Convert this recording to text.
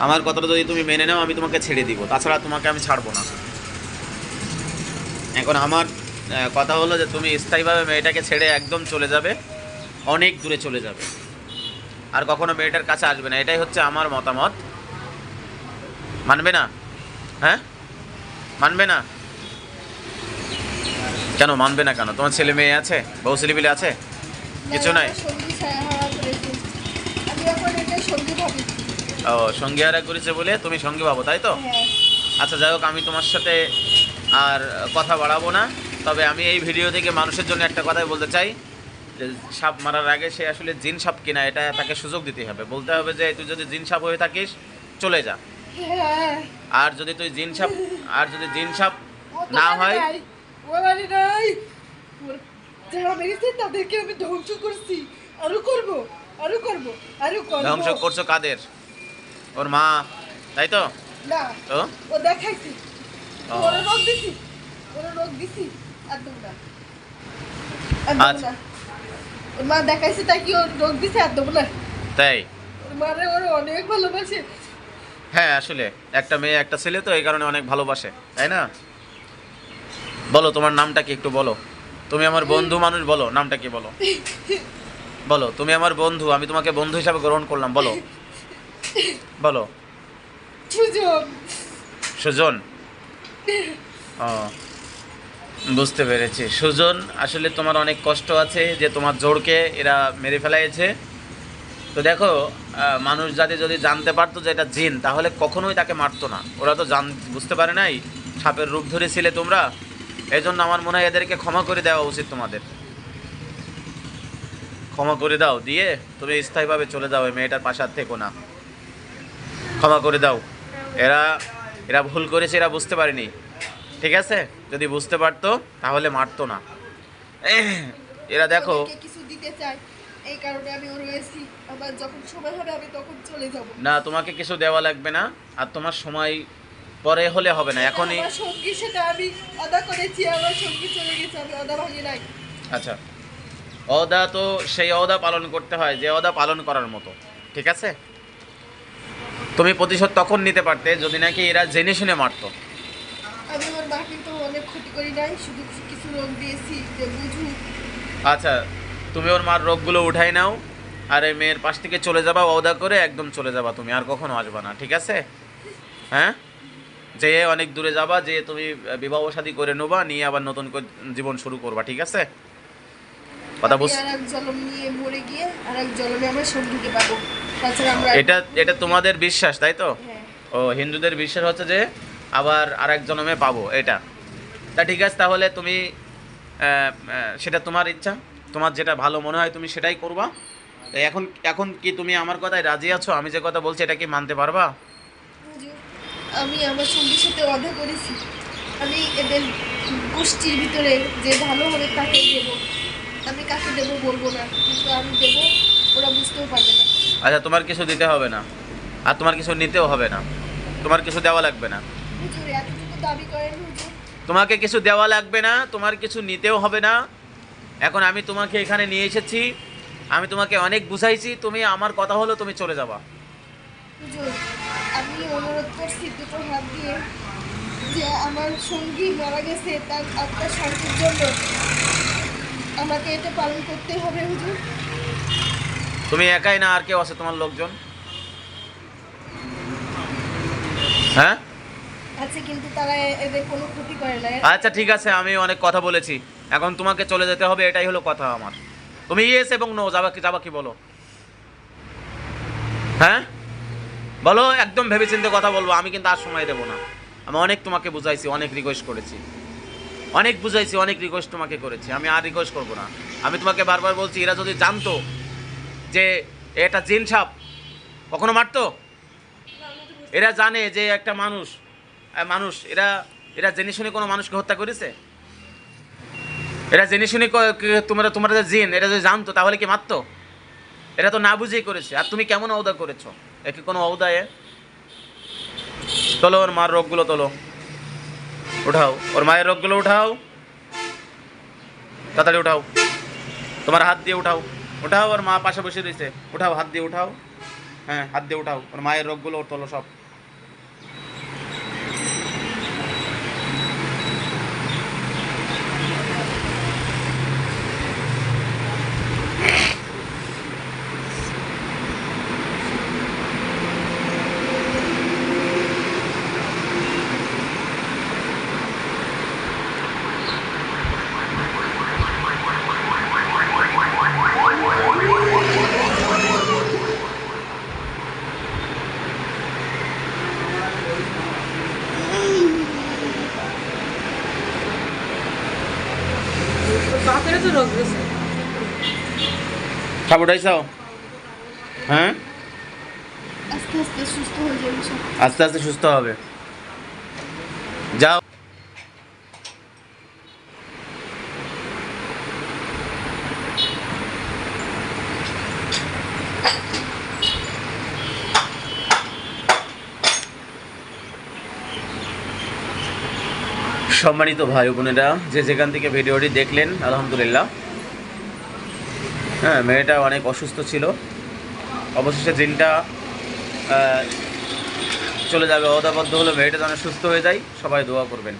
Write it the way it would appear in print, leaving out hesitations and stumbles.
আমার কথাটা যদি তুমি মেনে নাও আমি তোমাকে ছেড়ে দিব, তাছাড়া তোমাকে আমি ছাড়বো না। এখন আমার কথা হলো যে তুমি স্থায়ীভাবে মেয়েটাকে ছেড়ে একদম চলে যাবে, অনেক দূরে চলে যাবে, আর কখনো মেয়েটার কাছে আসবে না। এটাই হচ্ছে আমার মতামত। মানবে না? হ্যাঁ, মানবে না? কেন মানবে না কেন? তোমার ছেলে মেয়ে আছে, বউ ছেলেপিলে আছে? কিছু নাই? ও, সঙ্গী হারা করেছে বলে তুমি সঙ্গী ভাবো, তাই তো? আচ্ছা, যাই হোক, আমি তোমার সাথে আর কথা বাড়াবো না। তবে আমি এই ভিডিও থেকে মানুষের জন্য একটা কথাই বলতে চাই, যে সাপ মারার আগে সে আসলে জিন সাপ কিনা এটা তাকে সুযোগ দিতে হবে। বলতে হবে যে তুই যদি জিন সাপ হয়ে থাকিস চলে যা, আর যদি তুই জিন সাপ, আর যদি জিন সাপ না হয়, যারা মেরেছে তাদেরকে আমি ধ্বংস করছি, আরো করব, আরো করব, আরো করব। ধ্বংস করছো কাদের? ওর মা, তাই তো? না, তো ও দেখাইছি, ও, ওরা রোগ দিছি, ওরা রোগ দিছি, একদম না, আচ্ছা। ওর মা দেখাইছে তাই কি ওর রোগ দিছে একদম না। তাই? ওর মারে ওরা অনেক ভালোবাসে। হ্যাঁ, আসলে একটা মেয়ে একটা ছেলে তো, এই কারণে অনেক ভালোবাসে, তাই না? বলো তোমার নামটা কি একটু বলো। তুমি আমার বন্ধু মানুষ, বলো নামটা কি, বলো। বলো, তুমি আমার বন্ধু, আমি তোমাকে বন্ধু হিসাবে গ্রহণ করলাম, বলো। বলো। সুযোগ। সুজন। ও, বুঝতে পেরেছি। সুজন, আসলে তোমার অনেক কষ্ট আছে যে তোমার জোড়কে এরা মেরে ফেলাইছে। তো দেখো, মানুষ জাতি যদি জানতে পারতো যে এটা জিন, তাহলে কখনোই তাকে মারতো না। ওরা তো বুঝতে পারে নাই সাপের রূপ ধরেছিলে তোমরা। এই জন্য আমার মনে হয় এদেরকে ক্ষমা করে দেওয়া উচিত তোমাদের। ক্ষমা করে দাও, দিয়ে তুমি স্থায়ীভাবে চলে যাও, এই মেয়েটার পাশে আর থেকো না। ক্ষমা করে দাও। এরা এরা ভুল করেছে, এরা বুঝতে পারেনি, ঠিক আছে? যদি বুঝতে পারতো তাহলে মারতো না। এরা দেখো, ওদেরকে কিছু দিতে চাই, এই কারণে আমি ওর রয়েছি। আবার যখন সময় হবে আমি তখন চলে যাব। না তোমাকে কিছু দেওয়া লাগবে না, আর তোমার সময় পরে হলে হবে না, এখনই। আমার সঙ্গীর সাথে আমি অদা করেছি, আমার সঙ্গী চলে গেছে, আমি অদা ভাঙি নাই। আচ্ছা, অদা তো সেই অদা পালন করতে হয় যে অদা পালন করার মতো, ঠিক আছে? তুমি প্রতিশোধ তখন নিতে পারতে যদি নাকি এরা জেনে শুনে মারতো। আমি আমার মাকে তো অনেক ক্ষতি করি নাই, শুধু কিছু রোগ দিয়েছি যে বুঝু। আচ্ছা, তুমি ওর মার রোগগুলো উঠাই নাও, আর এই মেয়ের পাশ থেকে চলে যাবা, ওদা করে একদম চলে যাবা, তুমি আর কখনো আসবা না, ঠিক আছে? হ্যাঁ, যে অনেক দূরে যাবা, যে তুমি বিবাহ শাদী করে নেবা, নিয়ে আবার নতুন করে জীবন শুরু করবা, ঠিক আছে? কথা বুঝ, আর এক জন্ম নিয়ে মরে গিয়ে আর এক জন্মে আমার সঙ্গীকে পাবো, তাছাড়া আমরা এটা এটা তোমাদের বিশ্বাস, তাই তো? হ্যাঁ। ও, হিন্দুদের বিশ্বাস হচ্ছে যে আবার আরেক জন্মে পাবো এটা। তা ঠিক আছে, তাহলে তুমি সেটা তোমার ইচ্ছা, তোমার যেটা ভালো মনে হয় তুমি সেটাই করবা। তো এখন এখন কি তুমি আমার কথায় রাজি আছো? আমি যে কথা বলছি এটা কি মানতে পারবা? হুজুর, আমি আমার সঙ্গীর সাথে অদা করেছি, আমি এদের গোষ্ঠীর ভিতরে যে ভালো হবে তাকেই দেবো, আমি কাকে দেবো বলবো না, কিন্তু আমি দেবো, ওরা বুঝতেও পারবে না। আচ্ছা, তোমার কিছু দিতে হবে না, আর তোমার কিছু নিতেও হবে না, তোমার কিছু দেওয়া লাগবে না। হুজুর এতটুকু দাবি করেন হুজুর। তোমাকে কিছু দেওয়া লাগবে না, তোমার কিছু নিতেও হবে না। এখন আমি তোমাকে এখানে নিয়ে এসেছি, আমি তোমাকে অনেক বুঝাইছি, তুমি আমার কথা হলো তুমি চলে যাবা। হুজুর আমি অনুরোধ করছি দুটো হাত দিয়ে, যে আমার সঙ্গী মারা গেছে, তার আত্মার শান্তির জন্য আমাকে এটা পালন করতে হবে হুজুর। তুমি একাই না আর কেউ আছে তোমার লোকজন? হ্যাঁ, আছে, কিন্তু তারা এদের কোনো ক্ষতি করে না। আচ্ছা ঠিক আছে, আমি অনেক কথা বলেছি, এখন তোমাকে চলে যেতে হবে, এটাই হলো কথা আমার। তুমি ইয়েস এবং নো, যাবা কি, যাবা কি বলো? হ্যাঁ বলো, একদম ভেবেচিন্তে কথা বলবো, আমি কিন্তু আর সময় দেবো না। আমি অনেক তোমাকে বুঝাইছি, অনেক রিকোয়েস্ট করেছি, অনেক বুঝাইছি, অনেক রিকোয়েস্ট তোমাকে করেছি, আমি আর রিকোয়েস্ট করবো না। আমি তোমাকে বারবার বলছি, এরা যদি জানতো যে এটা জিন সাপ, কখনো মারতো? এরা জানে যে একটা মানুষ, মানুষ, এরা এরা জেনে শুনে কোনো মানুষকে হত্যা করেছে? এরা জেনে শুনে তোমরা তোমরা যে জিন, এটা যদি জানতো তাহলে কি মারতো? এরা তো না বুঝেই করেছে। আর তুমি কেমন ঔদা করেছো? একে কোনো ঔদা এ? তোলো ওর মার রোগগুলো, তোলো, উঠাও ওর মায়ের রোগগুলো, উঠাও, তাড়াতাড়ি উঠাও, তোমার হাত দিয়ে উঠাও, উঠাও, ওর মা পাশে বসে রয়েছে, উঠাও, হাত দিয়ে উঠাও, হ্যাঁ, হাত দিয়ে উঠাও, ওর মায়ের রোগগুলো ওর তোলো সব। বাপেরও তো রোগ রয়েছে। সব উঠাইছাও? হ্যাঁ, আস্তে আস্তে সুস্থ হয়ে যাবে সব। আস্তে আস্তে সুস্থ হবে। যাও। সম্মানিত ভাই বোনেরা, যে যেখান থেকে ভিডিওটি দেখলেন, আলহামদুলিল্লাহ। হ্যাঁ, মেয়েটা অনেক অসুস্থ ছিল, অবশেষে দিনটা চলে যাবে, অদাবদ্ধ হলো, মেয়েটা যেন সুস্থ হয়ে যায়। সবাই দোয়া করবেন।